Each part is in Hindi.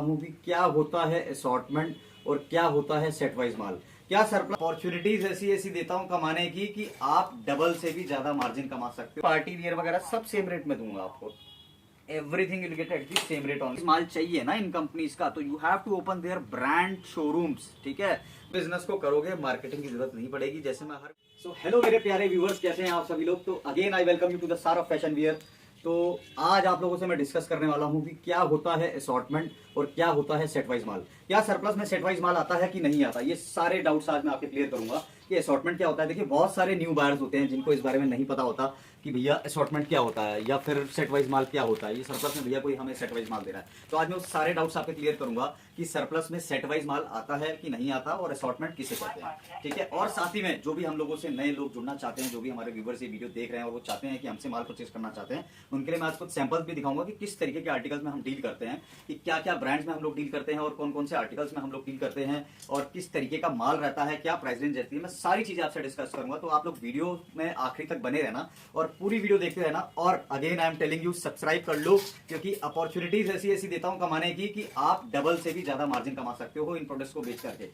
हूँ कि क्या होता है असॉर्टमेंट और क्या होता है सेट वाइज माल। क्या सरप्लस अपॉर्चुनिटीज ऐसी ऐसी देता हूँ कमाने की कि आप डबल से भी ज्यादा मार्जिन कमा सकते हो। पार्टी वियर वगैरह सब सेम रेट में दूंगा आपको। Everything you get at the same rate on. माल चाहिए ना इन कंपनीज का, तो you have to open their brand showrooms. ठीक है, बिजनेस को करोगे मार्केटिंग की जरूरत नहीं पड़ेगी। जैसे मैं हर हेलो मेरे प्यारे व्यूअर्स, कैसे हैं आप सभी लोग। तो again I welcome you to the star of fashion wear. तो आज आप लोगों से मैं डिस्कस करने वाला हूं कि क्या होता है असॉर्टमेंट और क्या होता है सेट वाइज माल। क्या सरप्लस में सेट वाइज माल आता है कि नहीं आता, ये सारे डाउट्स आज मैं आपके क्लियर करूंगा कि असॉर्टमेंट क्या होता है। देखिए, बहुत सारे न्यू बायर्स होते हैं जिनको इस बारे में नहीं पता होता कि भैया असॉर्टमेंट क्या होता है या फिर सेट वाइज माल क्या होता है। ये सरप्लस में भैया कोई हमें सेट वाइज माल दे रहा है, तो आज मैं उस सारे डाउट्स आपके क्लियर करूंगा कि सरप्लस में सेट वाइज माल आता है कि नहीं आता और असॉर्टमेंट किसे कहते हैं। ठीक है, और साथ ही में जो भी हम लोगों से नए लोग जुड़ना चाहते हैं, जो भी हमारे व्यूवर्स ये वीडियो देख रहे हैं और वो चाहते हैं कि हमसे माल परचेज करना चाहते हैं, उनके लिए मैं आज कुछ सैंपल्स भी दिखाऊंगा कि किस तरीके के आर्टिकल्स में हम डील करते हैं, कि क्या क्या ब्रांड्स में हम लोग डील करते हैं और कौन कौन से आर्टिकल्स में हम लोग डील करते हैं और किस तरीके का माल रहता है, क्या प्राइस रेंज रहती है। मैं सारी चीजें आपसे डिस्कस करूंगा, तो आप लोग वीडियो में आखिरी तक बने रहना और पूरी वीडियो देखते रहना। और again I am telling you, subscribe कर लो, क्योंकि अपॉर्चुनिटीज ऐसी ऐसी देता हूं कमाने की कि आप डबल से भी ज्यादा मार्जिन कमा सकते हो इन प्रोडक्ट्स को बेच करके।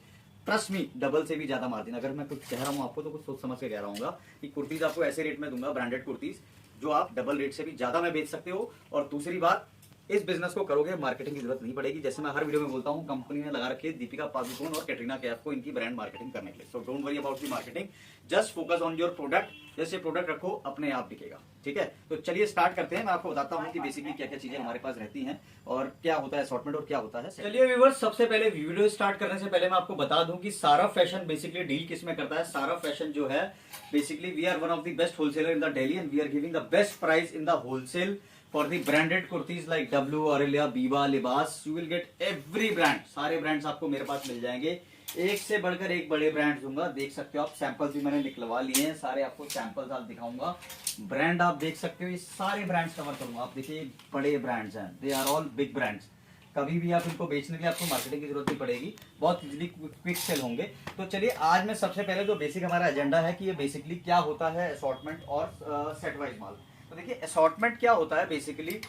ट्रस्ट मी, डबल से भी ज्यादा मार्जिन। अगर मैं कुछ कह रहा हूं आपको तो कुछ सोच समझ के कह रहा हूँ कि कुर्तीज आपको ऐसे रेट में दूंगा, ब्रांडेड कुर्तीज, जो आप डबल रेट से भी ज्यादा में बेच सकते हो। और दूसरी बात, इस बिजनेस को करोगे मार्केटिंग की जरूरत नहीं पड़ेगी। जैसे मैं हर वीडियो में बोलता हूं, कंपनी ने लगा रखी है दीपिका पादुकोण और कैटरीना कैफ को इनकी ब्रांड मार्केटिंग करने के लिए। So don't worry about the marketing, just focus on your product. जैसे प्रोडक्ट रखो, अपने आप बिकेगा। ठीक है, तो चलिए स्टार्ट करते हैं। मैं आपको बताता हूं कि बेसिकली क्या क्या चीजें हमारे पास रहती हैं और क्या होता है असॉर्टमेंट और क्या होता है। चलिए व्यूअर्स, सबसे पहले वीडियो स्टार्ट करने से पहले मैं आपको बता दूं कि सारा फैशन बेसिकली डील किस में करता है। सारा फैशन जो है, basically we are one of the best wholesaler in the Delhi and we are giving the best price in the wholesale for the branded kurtis like W, Aurelia, Biba, Libas. You will get every brand. सारे ब्रांड्स आपको मेरे पास मिल जाएंगे, एक से बढ़कर एक बड़े ब्रांड्स दूंगा। देख सकते हो आप, सैंपल्स भी मैंने निकलवा लिए हैं, सारे आपको सैंपल्स आप दिखाऊंगा। ब्रांड आप देख सकते हो, ये सारे ब्रांड्स कवर करूंगा। आप देखिए, बड़े ब्रांड्स हैं, they are all big brands. कभी भी आप इनको बेचने के लिए आपको मार्केटिंग की जरूरत नहीं पड़ेगी, बहुत इजीली क्विक सेल होंगे। तो चलिए, आज मैं सबसे पहले जो बेसिक हमारा एजेंडा है कि ये बेसिकली क्या होता है असॉर्टमेंट और सेट वाइज माल। तो देखिए, असॉर्टमेंट क्या होता है बेसिकली,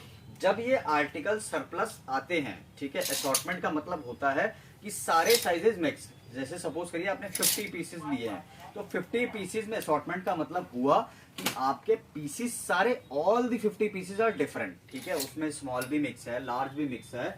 जब ये आर्टिकल सरप्लस आते हैं। ठीक है, असॉर्टमेंट का मतलब होता है कि सारे साइजेस मिक्स। जैसे सपोज करिए आपने 50 पीसेस लिए हैं, तो 50 पीसेस में असॉर्टमेंट का मतलब हुआ कि आपके पीसेस सारे, all the 50 pieces are different. ठीक है, उसमें स्मॉल भी मिक्स है, लार्ज भी मिक्स है,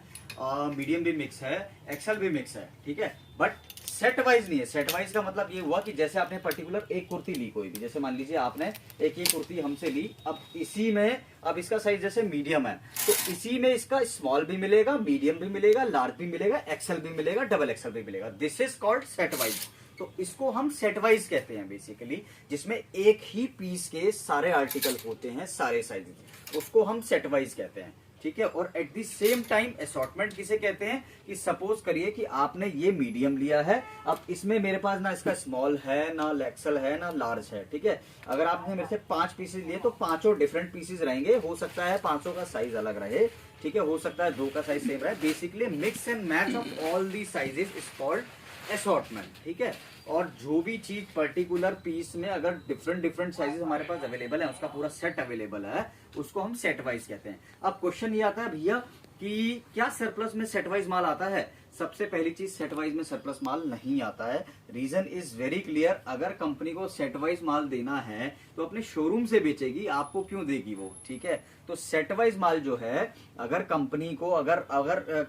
मीडियम भी मिक्स है, एक्सेल भी मिक्स है। ठीक है, बट सेट वाइज नहीं है। सेट वाइज का मतलब ये हुआ कि जैसे आपने पर्टिकुलर एक कुर्ती ली कोई भी, जैसे मान लीजिए आपने एक ही कुर्ती हमसे ली, अब इसी में, अब इसका साइज जैसे मीडियम है, तो इसी में इसका स्मॉल भी मिलेगा, मीडियम भी मिलेगा, लार्ज भी मिलेगा, एक्सेल भी मिलेगा, डबल एक्सेल भी मिलेगा। This is called set wise. तो इसको हम सेट वाइज कहते हैं बेसिकली, जिसमें एक ही पीस के सारे आर्टिकल होते हैं, सारे साइजेस, उसको हम सेट वाइज कहते हैं। ठीक है, और eight the same time assortment किसे कहते हैं कि सपोज करिए कि आपने ये मीडियम लिया है, अब इसमें मेरे पास ना इसका स्मॉल है, ना एक्सेल है, ना लार्ज है। ठीक है, अगर आपने मेरे से 5 पीसेज लिए तो 5 डिफरेंट पीसेज रहेंगे। हो सकता है 5 का साइज अलग रहे, ठीक है, हो सकता है 2 का साइज सेम रहे। Basically mix and match of all the sizes is called assortment. ठीक है, और जो भी चीज पर्टिकुलर पीस में अगर डिफरेंट डिफरेंट साइजेस हमारे पास अवेलेबल है, उसका पूरा सेट अवेलेबल है, उसको हम सेट वाइज कहते हैं। अब क्वेश्चन ये आता है भैया कि क्या सरप्लस में सेट वाइज माल आता है। सबसे पहली चीज, सेट वाइज में सरप्लस माल नहीं आता है। रीजन इज वेरी क्लियर, अगर कंपनी को सेट वाइज माल देना है तो अपने शोरूम से बेचेगी, आपको क्यों देगी वो। ठीक है, तो सेट वाइज माल जो है, अगर कंपनी को, अगर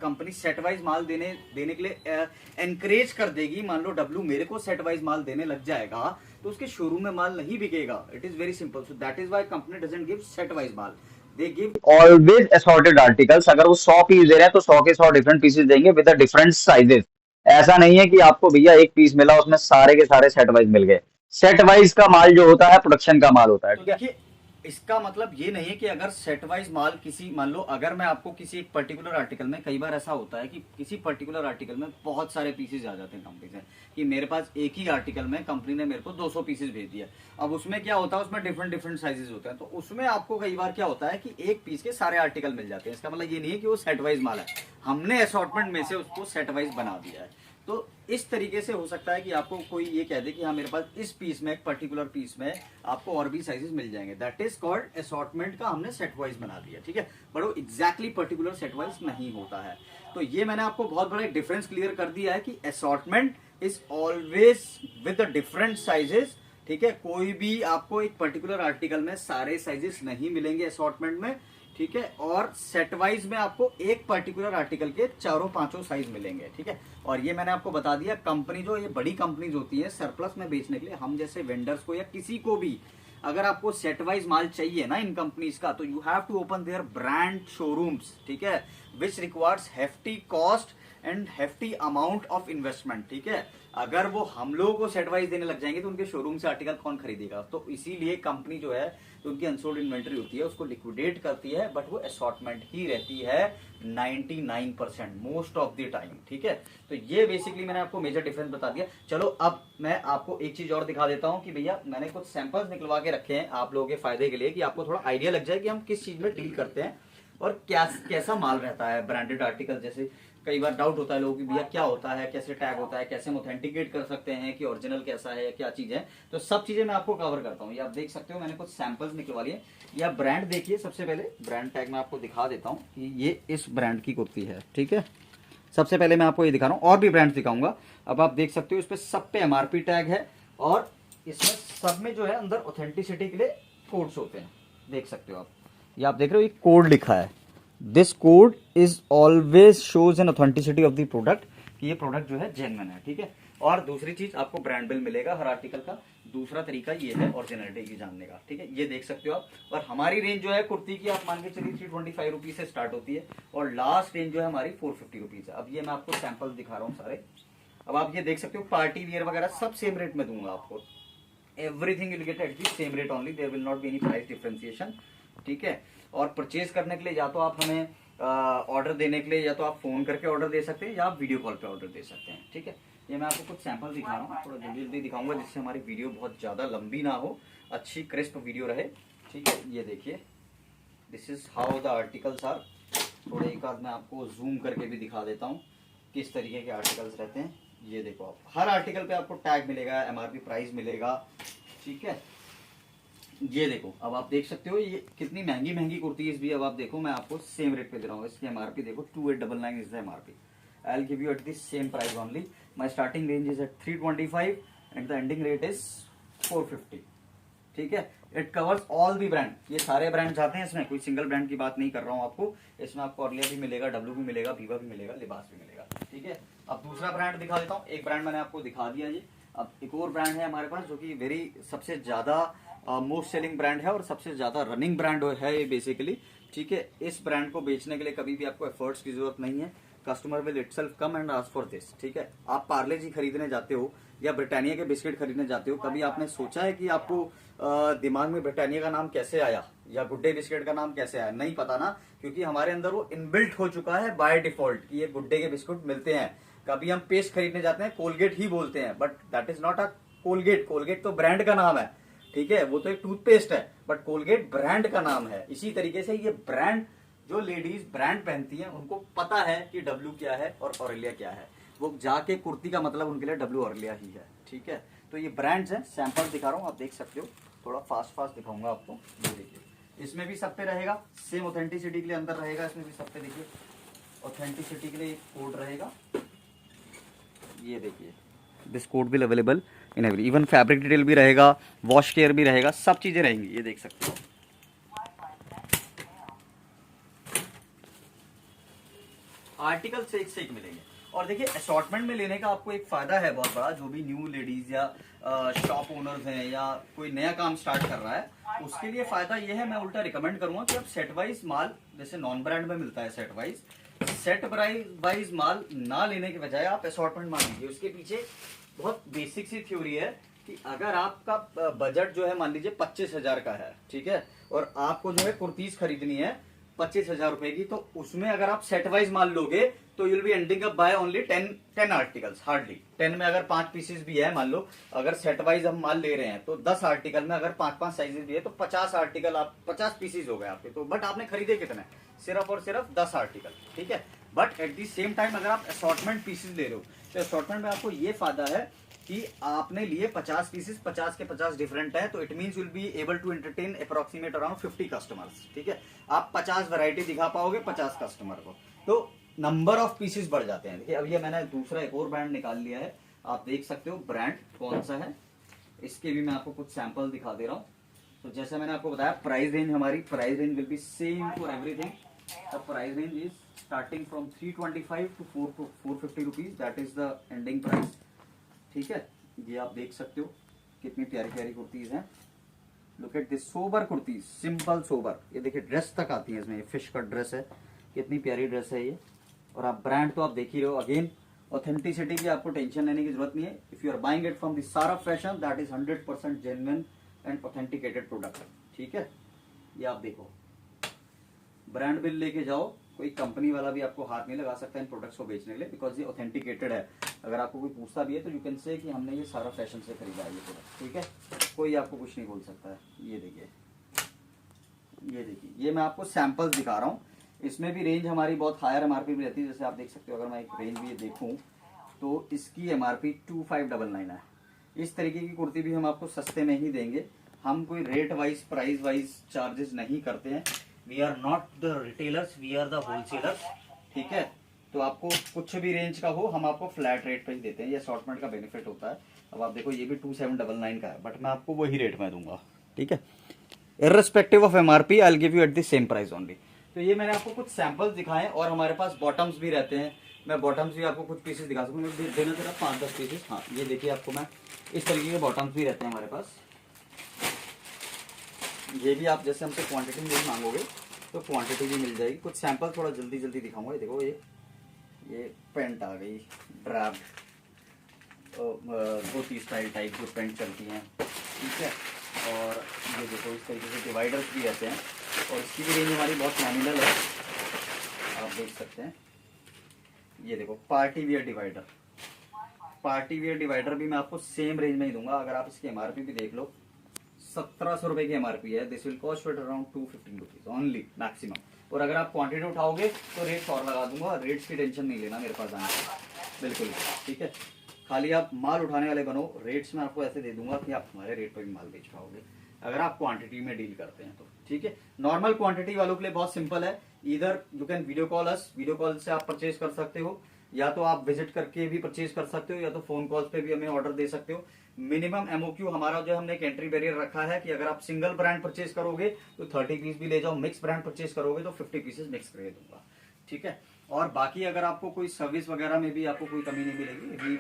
कंपनी सेट वाइज माल देने के लिए एनकरेज कर देगी, मान लो डब्लू मेरे को सेट वाइज माल देने लग जाएगा, तो उसके शोरूम में माल नहीं बिकेगा। It is very simple. So that is why company doesn't give set wise mall, they give always assorted articles. अगर वो 100 पीस दे रहे हैं तो 100 के 100 डिफरेंट पीसेस देंगे विद डिफरेंट साइजेस। ऐसा नहीं है कि आपको भैया एक पीस मिला उसमें सारे के सारे सेट वाइज मिल गए। सेट वाइज का माल जो होता है प्रोडक्शन का माल होता है। ठीक है, इसका मतलब ये नहीं है कि अगर सेट वाइज माल किसी, मान लो अगर मैं आपको किसी एक पर्टिकुलर आर्टिकल में, कई बार ऐसा होता है कि किसी पर्टिकुलर आर्टिकल में बहुत सारे पीसेज आ जाते हैं कंपनी से, कि मेरे पास एक ही आर्टिकल में कंपनी ने मेरे को 200 पीसेज भेज दिया। अब उसमें क्या होता है, उसमें डिफरेंट डिफरेंट साइजेस होते हैं, तो उसमें आपको कई बार क्या होता है कि एक पीस के सारे आर्टिकल मिल जाते हैं। इसका मतलब ये नहीं है कि वो सेट वाइज माल है, हमने असॉर्टमेंट में से उसको सेट वाइज बना दिया है। तो इस तरीके से हो सकता है कि आपको कोई ये कह दे कि हाँ मेरे पास इस पीस में, एक पर्टिकुलर पीस में आपको और भी साइजेस मिल जाएंगे। दैट इज कॉल्ड असॉर्टमेंट का हमने सेट वाइज बना दिया, ठीक है। बट वो एग्जैक्टली पर्टिकुलर सेट वाइज नहीं होता है। तो ये मैंने आपको बहुत बड़ा डिफरेंस क्लियर कर दिया है कि assortment is always with different sizes, ठीक है। कोई भी आपको एक पर्टिकुलर आर्टिकल में सारे साइजेस नहीं मिलेंगे असॉर्टमेंट में, ठीक है। और सेट वाइज में आपको एक पर्टिकुलर आर्टिकल के चारों पांचों साइज मिलेंगे, ठीक है। और ये मैंने आपको बता दिया, कंपनी जो ये बड़ी कंपनीज होती है सरप्लस में बेचने के लिए, हम जैसे वेंडर्स को या किसी को भी अगर आपको सेट वाइज माल चाहिए ना इन कंपनीज का, तो you have to open their brand showrooms, ठीक है, which requires hefty cost and hefty amount of investment, ठीक है। अगर वो हम लोगों को सेट वाइज देने लग जाएंगे तो उनके शोरूम से आर्टिकल कौन खरीदेगा। तो इसीलिए कंपनी जो है, जो उनकी अनसोल्ड इन्वेंटरी होती है उसको लिक्विडेट करती है, बट वो असॉर्टमेंट ही रहती है 99% मोस्ट ऑफ द टाइम, ठीक है। तो ये बेसिकली मैंने आपको मेजर डिफरेंस बता दिया। चलो अब मैं आपको एक चीज और दिखा देता हूं कि भैया मैंने कुछ सैंपल्स निकलवा के रखे हैं आप लोगों के फायदे के लिए, कि आपको थोड़ा आइडिया लग जाए कि हम किस चीज में डील करते हैं और क्या कैसा माल रहता है ब्रांडेड आर्टिकल। जैसे कई बार डाउट होता है लोगों की भैया क्या होता है, कैसे टैग होता है, कैसे हम ऑथेंटिकेट कर सकते हैं कि ओरिजिनल कैसा है, क्या चीज है। तो सब चीजें मैं आपको कवर करता हूँ। ये आप देख सकते हो मैंने कुछ सैंपल्स निकलवा लिए। या ब्रांड देखिए, सबसे पहले ब्रांड टैग मैं आपको दिखा देता हूँ कि ये इस ब्रांड की कुर्ती है, ठीक है। सबसे पहले मैं आपको ये दिखा रहा हूँ, और भी ब्रांड दिखाऊंगा। अब आप देख सकते हो इस पे सब पे एमआरपी टैग है और इसमें सब में जो है अंदर ऑथेंटिसिटी के लिए कोड्स होते हैं, देख सकते हो आप। ये आप देख रहे हो, ये कोड लिखा है। This code is always shows N authenticity of the product, कि ये प्रोडक्ट जो है जेन्युइन है, ठीक है। और दूसरी चीज आपको ब्रांड बिल मिलेगा हर आर्टिकल का। दूसरा तरीका ये है ओरिजिनलिटी की जानने का, ठीक है। ये देख सकते हो आप। और हमारी रेंज जो है कुर्ती की, आप मान के चलिए 325 रुपीज से स्टार्ट होती है और लास्ट रेंज जो है हमारी 450 रुपीज है। अब ये मैं आपको सैंपल दिखा रहा हूँ सारे। अब आप ये देख सकते हो, पार्टी वियर वगैरह सब सेम रेट में दूंगा आपको। Everything will get at the same rate only, there will not be any price differentiation, ठीक है। और परचेज करने के लिए या तो आप हमें ऑर्डर देने के लिए या तो आप फोन करके ऑर्डर दे सकते हैं या आप वीडियो कॉल पे ऑर्डर दे सकते हैं, ठीक है। ये मैं आपको कुछ सैंपल दिखा रहा हूँ, थोड़ा जल्दी जल्दी दिखाऊंगा जिससे हमारी वीडियो बहुत ज्यादा लंबी ना हो, अच्छी क्रिस्प वीडियो रहे, ठीक है। ये देखिए, this is how the articles are. थोड़े एक आध मैं आपको जूम करके भी दिखा देता हूँ किस तरीके के आर्टिकल्स रहते हैं। ये देखो आप, हर आर्टिकल पे आपको टैग मिलेगा, एमआरपी प्राइस मिलेगा, ठीक है। ये देखो, अब आप देख सकते हो ये कितनी महंगी महंगी कुर्तीज भी। अब आप देखो, मैं आपको सेम रेट पे दे रहा हूँ। इसकी एमआरपी देखो, 2899 is the MRP. I will give you at the same price only. My starting range is at 325 and the ending rate is 450, ठीक है। It covers all the brand, ये सारे ब्रांड जाते हैं इसमें, कोई सिंगल ब्रांड की बात नहीं कर रहा हूँ आपको। इसमें आपको ऑर्लिया भी मिलेगा, डब्ल्यू भी मिलेगा, वीवा भी मिलेगा, लिबास भी मिलेगा, ठीक है। अब दूसरा ब्रांड दिखा देता हूँ। एक ब्रांड मैंने आपको दिखा दिया ये। अब एक और ब्रांड है हमारे पास जो कि वेरी सबसे ज्यादा मोस्ट सेलिंग ब्रांड है और सबसे ज्यादा रनिंग ब्रांड है ये बेसिकली, ठीक है। इस ब्रांड को बेचने के लिए कभी भी आपको एफर्ट्स की जरूरत नहीं है। Customer will itself come and ask for this, ठीक है। आप पार्ले जी खरीदने जाते हो या ब्रिटानिया के बिस्किट खरीदने जाते हो, कभी आपने सोचा है कि आपको दिमाग में ब्रिटानिया का नाम कैसे आया या गुड डे बिस्किट का नाम कैसे आया? नहीं पता ना, क्योंकि हमारे अंदर वो इनबिल्ट हो चुका है बाय डिफॉल्ट कि ये गुड डे के बिस्कुट मिलते हैं। कभी हम पेस्ट खरीदने जाते हैं, कोलगेट ही बोलते हैं, but that is not a Colgate. Colgate तो ब्रांड का नाम है, ठीक है, वो तो एक टूथपेस्ट है, बट कोलगेट ब्रांड का नाम है। इसी तरीके से ये ब्रांड, जो लेडीज ब्रांड पहनती हैं उनको पता है कि डब्ल्यू क्या है और ऑरेलिया क्या है। वो जाके कुर्ती का मतलब उनके लिए डब्ल्यू ऑरेलिया ही है, ठीक है। तो ये ब्रांड्स हैं, सैंपल दिखा रहा हूँ, आप देख सकते हो। थोड़ा फास्ट दिखाऊंगा आपको। ये देखिए, इसमें भी सब पे रहेगा सेम ऑथेंटिसिटी के लिए अंदर रहेगा। इसमें भी सब पे देखिए ऑथेंटिसिटी के लिए एक कोड रहेगा। ये देखिए, this code will available in every, even fabric detail भी रहेगा, वॉश केयर भी रहेगा, सब चीजें रहेंगी। ये देख सकते हो, आर्टिकल से एक मिलेंगे। और देखिए, असॉर्टमेंट में लेने का आपको एक फायदा है बहुत बड़ा। जो भी न्यू लेडीज या शॉप ओनर्स हैं या कोई नया काम स्टार्ट कर रहा है, उसके लिए फायदा ये है, मैं उल्टा रिकमेंड करूंगा कि आप सेट वाइज माल, जैसे नॉन ब्रांड में मिलता है सेट वाइज माल ना लेने के बजाय आप असॉर्टमेंट माल लीजिए। उसके पीछे बहुत बेसिक सी थ्योरी है कि अगर आपका बजट जो है मान लीजिए 25,000 का है, ठीक है, और आपको जो है कुर्तीज खरीदनी है 25,000 रुपए की, तो उसमें अगर आप सेट वाइज माल लोगे तो you'll be ending up by only 10 articles, hardly 10 में अगर 5 पीसेस भी है, मान लो अगर सेट वाइज हम माल ले रहे हैं तो 10 आर्टिकल में अगर 5 साइजेस भी है तो 50 आर्टिकल, आप 50 पीसेस हो गए आपके। तो बट आपने खरीदे कितने? सिर्फ और सिर्फ 10 आर्टिकल, ठीक है। But at the same time अगर आप असॉर्टमेंट पीसेस ले रहे हो तो असॉर्टमेंट में आपको ये फायदा है कि आपने लिए 50 पीसेस, 50 के 50 डिफरेंट है, तो it means will be able to entertain approximate around 50 customers. ठीक है, आप 50 वैरायटी दिखा पाओगे 50 कस्टमर को, तो नंबर ऑफ पीसेस बढ़ जाते हैं। देखिए अब ये मैंने दूसरा एक और ब्रांड निकाल लिया है, आप देख सकते हो ब्रांड कौन सा है, इसके भी मैं आपको कुछ सैंपल दिखा दे रहा हूँ। तो जैसे मैंने आपको बताया प्राइस रेंज, हमारी price range will be same for everything. The price range is starting from 325 to 450 rupees, that is the ending price. ठीक है, ये आप देख सकते हो कितनी प्यारी प्यारी कुर्तीज हैं। Look at this sober kurtis, simple sober. ये देखिए ड्रेस तक आती है इसमें, फिश कट ड्रेस है, कितनी प्यारी ड्रेस है ये। और आप ब्रांड तो आप देख ही रहे हो। अगेन ऑथेंटिसिटी की आपको टेंशन लेने की जरूरत नहीं है। If you are buying it from the Sara Fashion, that is 100% genuine and authenticated product. ठीक है, ये आप देखो, ब्रांड बिल लेके जाओ, कोई कंपनी वाला भी आपको हाथ नहीं लगा सकता इन प्रोडक्ट्स को बेचने के लिए, बिकॉज ये ऑथेंटिकेटेड है। अगर आपको कोई पूछता भी है तो यू कैन से कि हमने ये सारा फैशन से खरीदा है ये प्रोडक्ट। ठीक है, कोई आपको कुछ नहीं बोल सकता है। ये देखिए, ये देखिए, ये मैं आपको सैंपल्स दिखा रहा हूँ। इसमें भी रेंज हमारी बहुत हायर एमआरपी भी रहती है। जैसे आप देख सकते हो, अगर मैं एक रेंज भी ये देखूँ तो इसकी एमआरपी 2599 है। इस तरीके की कुर्ती भी हम आपको सस्ते में ही देंगे। हम कोई rate wise, price wise charges नहीं करते हैं। We are not the retailers, we are the wholesalers. ठीक है, तो आपको कुछ भी रेंज का हो, हम आपको फ्लैट रेट पे ही देते हैं। ये असॉर्टमेंट का बेनिफिट होता है। अब आप देखो, ये भी 2799 का है, बट मैं आपको वही रेट में दूंगा। ठीक है, irrespective of MRP, I will give you at the same price only. तो ये मैंने आपको कुछ सैंपल्स दिखाए, और हमारे पास बॉटम्स भी रहते हैं। मैं बॉटम्स भी आपको कुछ पीसेस दिखा सकूँ, देना जरा 5-10 पीसेस। हाँ, ये देखिए, आपको मैं इस तरीके के बॉटम्स भी रहते हैं हमारे पास। ये भी आप जैसे हमसे क्वांटिटी नहीं मांगोगे तो क्वांटिटी भी मिल जाएगी। कुछ सैंपल थोड़ा जल्दी जल्दी दिखाऊंगा। ये देखो, ये पेंट आ गई, ड्रैब धोती स्टाइल टाइप जो पेंट चलती हैं। ठीक है, और ये देखो, इस तरीके से डिवाइडर्स भी रहते हैं, और इसकी भी रेंज हमारी बहुत नॉमिनल है, आप देख सकते हैं। ये देखो, party wear divider, party wear divider भी मैं आपको सेम रेंज में ही दूंगा। अगर आप इसकी एमआरपी भी देख लो, 1700 रुपए की एमआरपी है। This will cost at around 215 rupees only maximum. और अगर आप क्वांटिटी उठाओगे तो रेट्स और लगा दूंगा। रेट्स की टेंशन नहीं लेना मेरे पास आने की, बिल्कुल। ठीक है, खाली आप माल उठाने वाले बनो, रेट्स में आपको ऐसे दे दूंगा कि आप हमारे रेट पर भी माल बेच पाओगे, अगर आप क्वांटिटी में डील करते हैं तो। ठीक है, नॉर्मल क्वांटिटी वालों के लिए बहुत सिंपल है। इधर you can video call us, video call से आप परचेज कर सकते हो, या तो आप विजिट करके भी परचेज कर सकते हो, या तो फोन कॉल्स पे भी हमें ऑर्डर दे सकते हो। मिनिमम एमओक्यू हमारा जो हमने एक एंट्री बैरियर रखा है कि अगर आप सिंगल ब्रांड परचेज करोगे तो 30 पीस भी ले जाओ, मिक्स ब्रांड परचेज करोगे तो 50 पीसेस मिक्स करके दूंगा। ठीक है, और बाकी अगर आपको कोई सर्विस वगैरह में भी आपको कोई कमी नहीं मिलेगी, we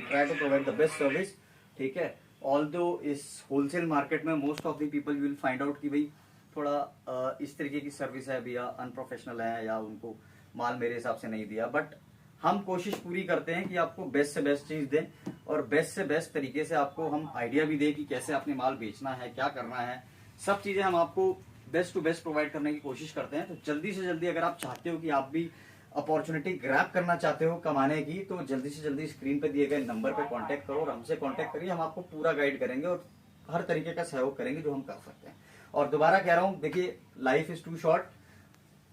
try to provide the best service. ठीक है, ऑल्दो इस होलसेल मार्केट में most of the people will find out कि भाई थोड़ा इस तरीके की सर्विस है भैया, अनप्रोफेशनल है, या उनको माल मेरे हिसाब से नहीं दिया। बट हम कोशिश पूरी करते हैं कि आपको बेस्ट से बेस्ट चीज दें, और बेस्ट से बेस्ट तरीके से आपको हम आइडिया भी दें कि कैसे अपने माल बेचना है, क्या करना है। सब चीजें हम आपको बेस्ट टू बेस्ट प्रोवाइड करने की कोशिश करते हैं। तो जल्दी से जल्दी अगर आप चाहते हो कि आप भी अपॉर्चुनिटी ग्रैब करना चाहते हो कमाने की, तो जल्दी से जल्दी स्क्रीन पे दिए गए नंबर पे कांटेक्ट करो और हमसे कांटेक्ट करिए। हम आपको पूरा गाइड करेंगे और हर तरीके का सहयोग करेंगे जो हम कर सकते हैं। और दोबारा कह रहा हूँ, देखिए, लाइफ इज टू शॉर्ट।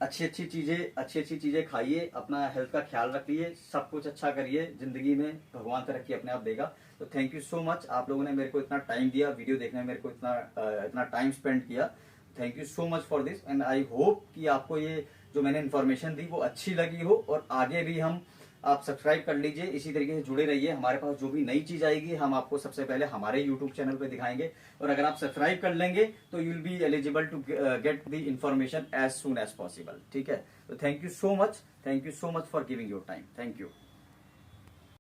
अच्छी अच्छी चीजें खाइए, अपना हेल्थ का ख्याल रखिए, सब कुछ अच्छा करिए जिंदगी में, भगवान तरक्की अपने आप देगा। तो थैंक यू सो मच, आप लोगों ने मेरे को इतना टाइम दिया, वीडियो देखने में मेरे को इतना टाइम स्पेंड किया। Thank you so much for this, and I hope कि आपको ये जो मैंने इन्फॉर्मेशन दी वो अच्छी लगी हो, और आगे भी हम आप सब्सक्राइब कर लीजिए, इसी तरीके से जुड़े रहिए। हमारे पास जो भी नई चीज आएगी हम आपको सबसे पहले हमारे YouTube चैनल पे दिखाएंगे, और अगर आप सब्सक्राइब कर लेंगे तो you will be eligible to get the information as soon as possible. ठीक है, तो thank you so much for giving your time. Thank you.